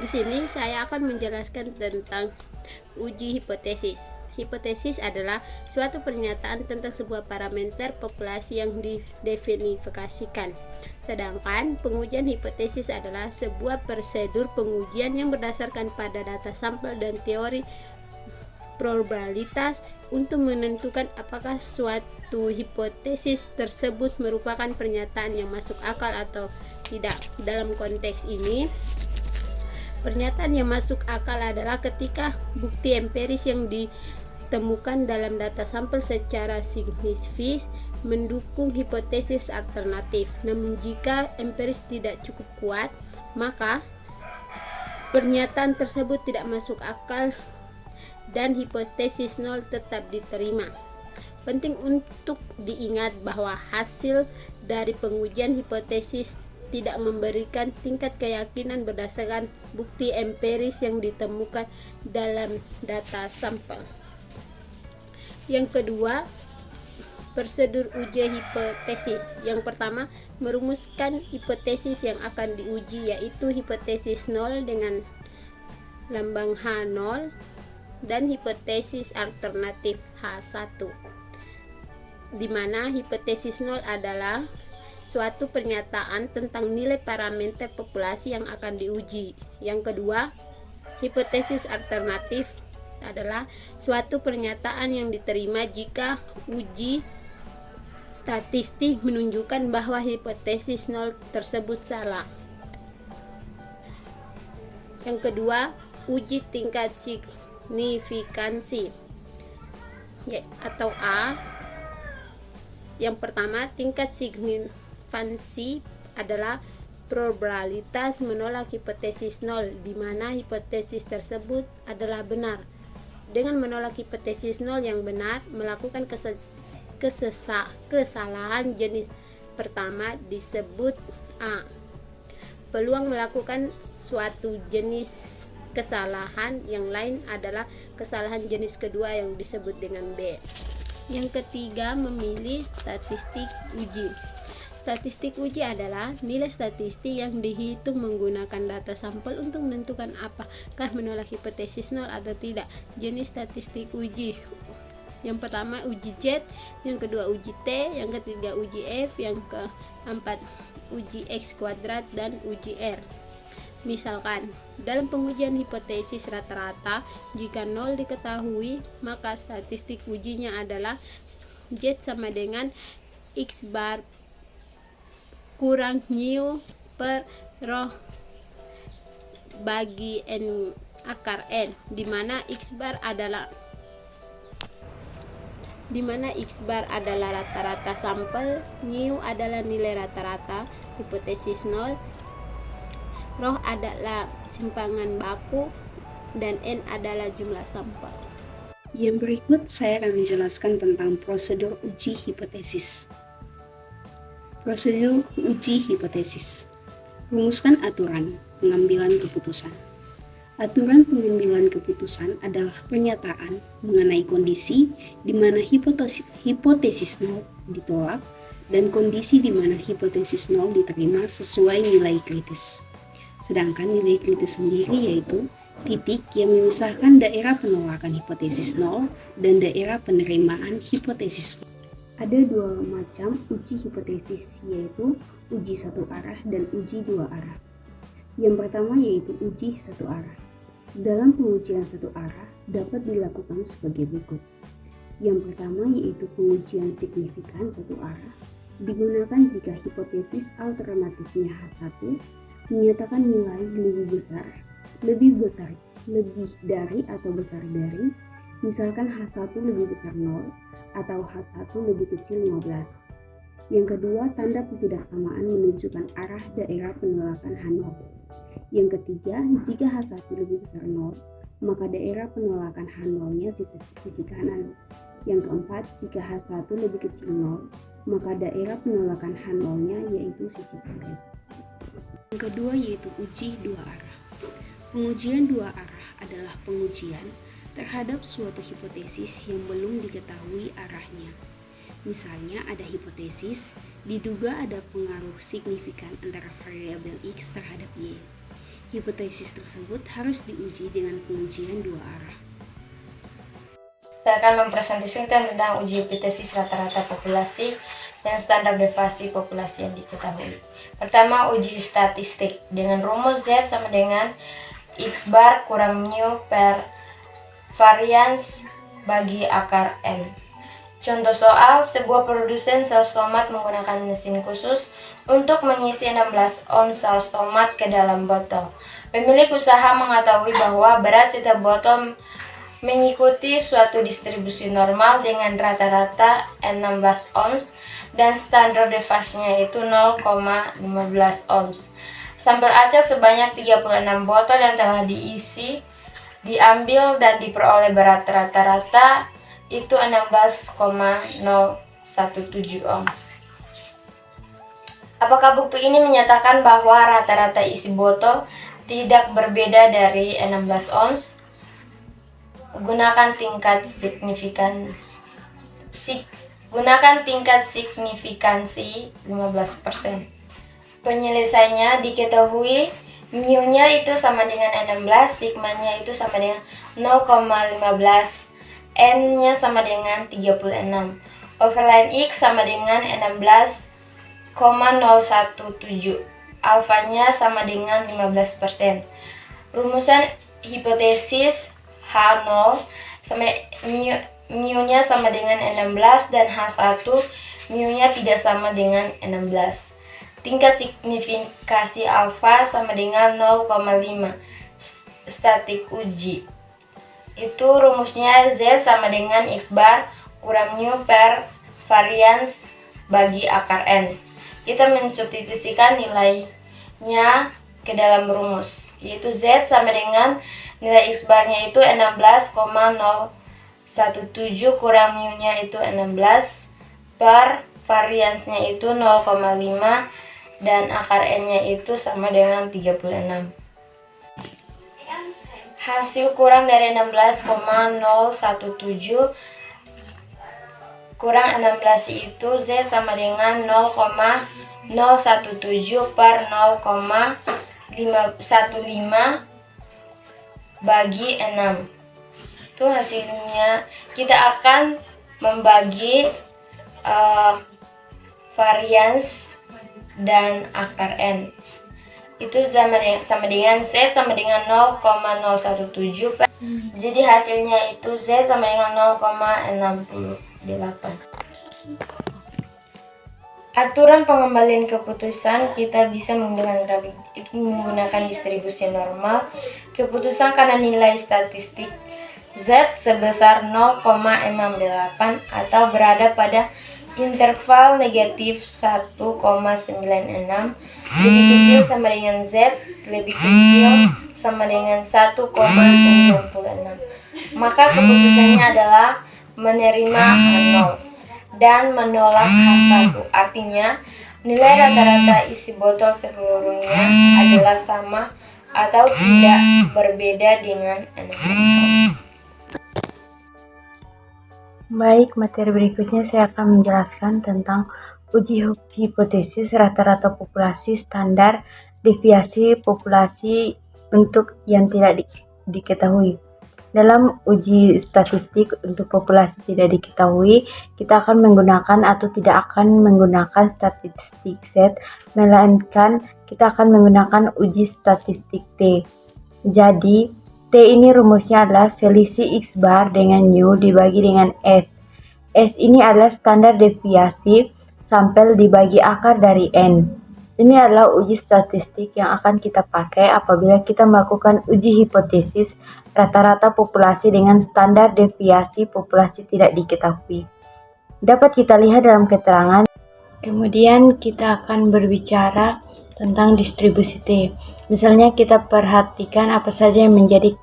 Di sini saya akan menjelaskan tentang uji hipotesis. Hipotesis adalah suatu pernyataan tentang sebuah parameter populasi yang didefinisikan. Sedangkan pengujian hipotesis adalah sebuah prosedur pengujian yang berdasarkan pada data sampel dan teori probabilitas untuk menentukan apakah suatu hipotesis tersebut merupakan pernyataan yang masuk akal atau tidak. Dalam konteks ini, pernyataan yang masuk akal adalah ketika bukti empiris yang ditemukan dalam data sampel secara signifikan mendukung hipotesis alternatif. Namun jika empiris tidak cukup kuat, maka pernyataan tersebut tidak masuk akal dan hipotesis nol tetap diterima. Penting untuk diingat bahwa hasil dari pengujian hipotesis tidak memberikan tingkat keyakinan berdasarkan bukti empiris yang ditemukan dalam data sampel. Yang kedua, prosedur uji hipotesis. Yang pertama, merumuskan hipotesis yang akan diuji, yaitu hipotesis nol dengan lambang H0 dan hipotesis alternatif H1, di mana hipotesis nol adalah suatu pernyataan tentang nilai parameter populasi yang akan diuji. Yang kedua, hipotesis alternatif adalah suatu pernyataan yang diterima jika uji statistik menunjukkan bahwa hipotesis nol tersebut salah. Yang kedua, uji tingkat signifikansi atau A. Yang pertama, tingkat signifikansi adalah probabilitas menolak hipotesis nol, di mana hipotesis tersebut adalah benar. Dengan menolak hipotesis nol yang benar, melakukan kesalahan jenis pertama disebut A. Peluang melakukan suatu jenis kesalahan yang lain adalah kesalahan jenis kedua yang disebut dengan B. Yang ketiga, memilih statistik uji. Statistik uji adalah nilai statistik yang dihitung menggunakan data sampel untuk menentukan apakah menolak hipotesis nol atau tidak. Jenis statistik uji: yang pertama uji Z, yang kedua uji T, yang ketiga uji F, yang keempat uji X kuadrat, dan uji R. Misalkan, dalam pengujian hipotesis rata-rata, jika nol diketahui, maka statistik ujinya adalah Z sama dengan X bar kurang mu per rho bagi N akar N, di mana X bar adalah rata-rata sampel, mu adalah nilai rata-rata hipotesis nol, rho adalah simpangan baku, dan N adalah jumlah sampel. Yang berikut saya akan menjelaskan tentang prosedur uji hipotesis. Prosedur uji hipotesis. Rumuskan aturan pengambilan keputusan. Aturan pengambilan keputusan adalah pernyataan mengenai kondisi di mana hipotesis nol ditolak dan kondisi di mana hipotesis nol diterima sesuai nilai kritis. Sedangkan nilai kritis sendiri yaitu titik yang memisahkan daerah penolakan hipotesis nol dan daerah penerimaan hipotesis nol. Ada dua macam uji hipotesis, yaitu uji satu arah dan uji dua arah. Yang pertama yaitu uji satu arah. Dalam pengujian satu arah dapat dilakukan sebagai berikut. Yang pertama yaitu pengujian signifikan satu arah, digunakan jika hipotesis alternatifnya H1 menyatakan nilai lebih dari atau besar dari, misalkan H1 lebih besar 0 atau H1 lebih kecil 15. Yang kedua, tanda ketidaksamaan menunjukkan arah daerah penolakan H0. Yang ketiga, jika H1 lebih besar 0, maka daerah penolakan H0-nya sisi kanan. Yang keempat, jika H1 lebih kecil 0, maka daerah penolakan H0-nya yaitu sisi kiri. Yang kedua yaitu uji dua arah. Pengujian dua arah adalah pengujian terhadap suatu hipotesis yang belum diketahui arahnya. Misalnya ada hipotesis, diduga ada pengaruh signifikan antara variabel X terhadap Y. Hipotesis tersebut harus diuji dengan pengujian dua arah. Saya akan mempresentasikan tentang uji hipotesis rata-rata populasi dan standar deviasi populasi yang diketahui. Pertama, uji statistik dengan rumus Z sama dengan X bar kurang mu per varians bagi akar N. Contoh soal, sebuah produsen saus tomat menggunakan mesin khusus untuk mengisi 16 ons saus tomat ke dalam botol. Pemilik usaha mengetahui bahwa berat setiap botol mengikuti suatu distribusi normal dengan rata-rata 16 ons dan standar deviasinya itu 0,15 ons. Sampel acak sebanyak 36 botol yang telah diisi diambil dan diperoleh berat rata-rata itu 16,017 ons. Apakah bukti ini menyatakan bahwa rata-rata isi botol tidak berbeda dari 16 ons? Gunakan tingkat signifikansi 15%. Penyelesaiannya diketahui mu-nya itu sama dengan 16, sigma-nya itu sama dengan 0,15, n-nya sama dengan 36. Overline X sama dengan 16,017. Alfanya sama dengan 15%. Rumusan hipotesis H0 sama mu-nya sama dengan 16 dan H1 mu-nya tidak sama dengan 16. Tingkat signifikasi alfa sama dengan 0,5. Statik uji. Itu rumusnya Z sama dengan X bar kurang mu per varians bagi akar N. Kita mensubstitusikan nilainya ke dalam rumus, yaitu Z sama dengan nilai X barnya itu 16,017 kurang mu-nya itu 16 per variansnya itu 0,5 dan akar N-nya itu sama dengan 36. Hasil kurang dari 16,017 kurang 16 itu Z sama dengan 0,017 per 0,15 bagi 6. Itu hasilnya. Kita akan membagi varians dan akar N. Itu sama dengan Z sama dengan 0,017 per. Jadi hasilnya itu Z sama dengan 0,68. Aturan pengembalian keputusan kita bisa menggunakan distribusi normal keputusan karena nilai statistik Z sebesar 0,68 atau berada pada interval negatif 1,96 lebih kecil sama dengan Z lebih kecil sama dengan 1,96. Maka keputusannya adalah menerima H0 dan menolak H1. Artinya nilai rata-rata isi botol seluruhnya adalah sama atau tidak berbeda dengan 16. Baik, materi berikutnya saya akan menjelaskan tentang uji hipotesis rata-rata populasi standar deviasi populasi untuk yang tidak diketahui. Dalam uji statistik untuk populasi tidak diketahui, kita akan menggunakan atau tidak akan menggunakan statistik Z, melainkan kita akan menggunakan uji statistik T. Jadi, T ini rumusnya adalah selisih X bar dengan mu dibagi dengan S. S ini adalah standar deviasi sampel dibagi akar dari N. Ini adalah uji statistik yang akan kita pakai apabila kita melakukan uji hipotesis rata-rata populasi dengan standar deviasi populasi tidak diketahui. Dapat kita lihat dalam keterangan. Kemudian kita akan berbicara tentang distribusi T. Misalnya kita perhatikan apa saja yang menjadi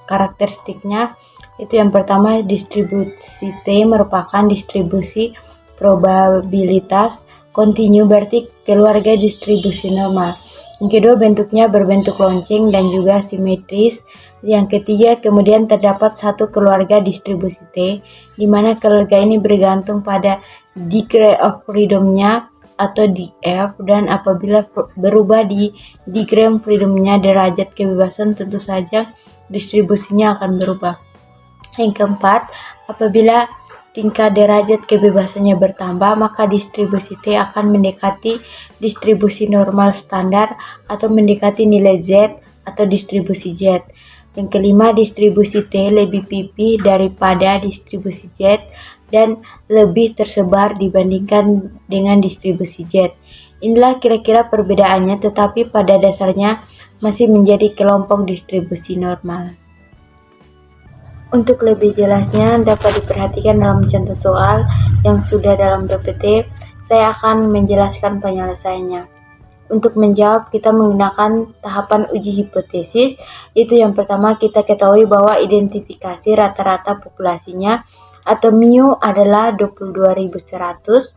karakteristiknya. Itu yang pertama, distribusi T merupakan distribusi probabilitas kontinu, berarti keluarga distribusi normal. Yang kedua, bentuknya berbentuk lonceng dan juga simetris. Yang ketiga, kemudian terdapat satu keluarga distribusi T, di mana keluarga ini bergantung pada degree of freedom-nya atau DF, dan apabila berubah di degree freedom-nya derajat kebebasan, tentu saja distribusinya akan berubah. Yang keempat, apabila tingkat derajat kebebasannya bertambah, maka distribusi T akan mendekati distribusi normal standar atau mendekati nilai Z atau distribusi Z. Yang kelima, distribusi T lebih pipih daripada distribusi Z dan lebih tersebar dibandingkan dengan distribusi Z. Inilah kira-kira perbedaannya, tetapi pada dasarnya masih menjadi kelompok distribusi normal. Untuk lebih jelasnya dapat diperhatikan dalam contoh soal yang sudah dalam PPT. Saya akan menjelaskan penyelesaiannya. Untuk menjawab, kita menggunakan tahapan uji hipotesis. Itu yang pertama, kita ketahui bahwa identifikasi rata-rata populasinya atau mu adalah 22.100,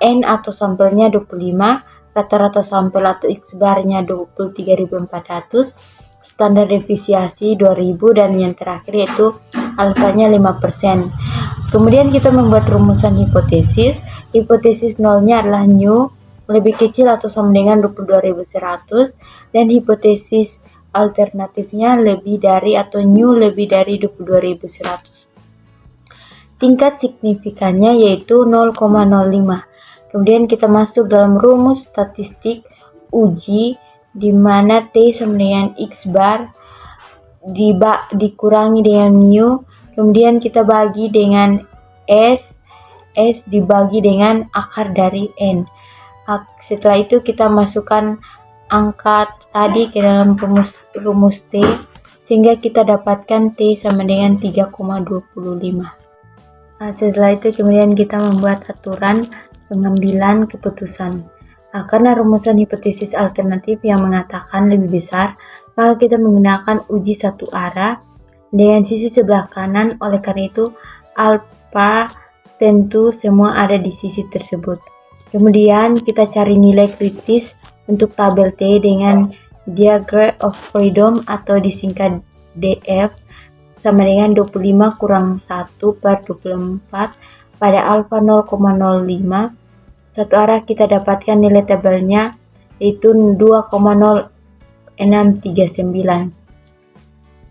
N atau sampelnya 25, rata-rata sampel atau X barnya 23.400, standar deviasi 2000, dan yang terakhir yaitu alfanya 5%. Kemudian kita membuat rumusan hipotesis. Hipotesis nolnya adalah mu lebih kecil atau sama dengan 22.100 dan hipotesis alternatifnya lebih dari atau mu lebih dari 22.100. Tingkat signifikannya yaitu 0,05. Kemudian kita masuk dalam rumus statistik uji di mana T sama dengan X bar dikurangi dengan mu, kemudian kita bagi dengan S dibagi dengan akar dari N. Setelah itu kita masukkan angka tadi ke dalam rumus T sehingga kita dapatkan T sama dengan 3,25. Setelah itu kemudian kita membuat aturan pengambilan keputusan. Karena rumusan hipotesis alternatif yang mengatakan lebih besar, maka kita menggunakan uji satu arah dengan sisi sebelah kanan. Oleh karena itu, alfa tentu semua ada di sisi tersebut. Kemudian kita cari nilai kritis untuk tabel T dengan degree of freedom atau disingkat DF sama dengan 25 kurang 1 per 24 pada alfa 0,05. Satu arah kita dapatkan nilai tabelnya yaitu 2,0639.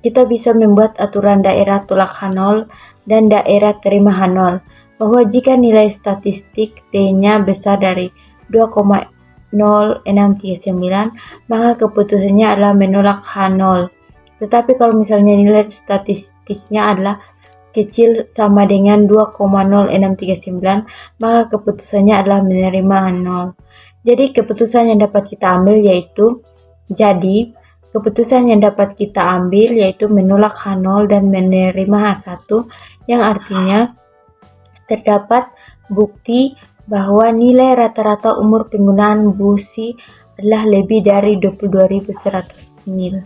Kita bisa membuat aturan daerah tolak H0 dan daerah terima H0 bahwa jika nilai statistik T-nya besar dari 2,0639 maka keputusannya adalah menolak H0. Tetapi kalau misalnya nilai statistiknya adalah kecil sama dengan 2,0639 maka keputusannya adalah menerima H0. Jadi keputusan yang dapat kita ambil yaitu menolak H0 dan menerima H1, yang artinya terdapat bukti bahwa nilai rata-rata umur penggunaan busi adalah lebih dari 22.100 mil.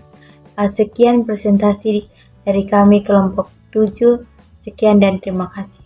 Sekian presentasi dari kami kelompok 7. Sekian dan terima kasih.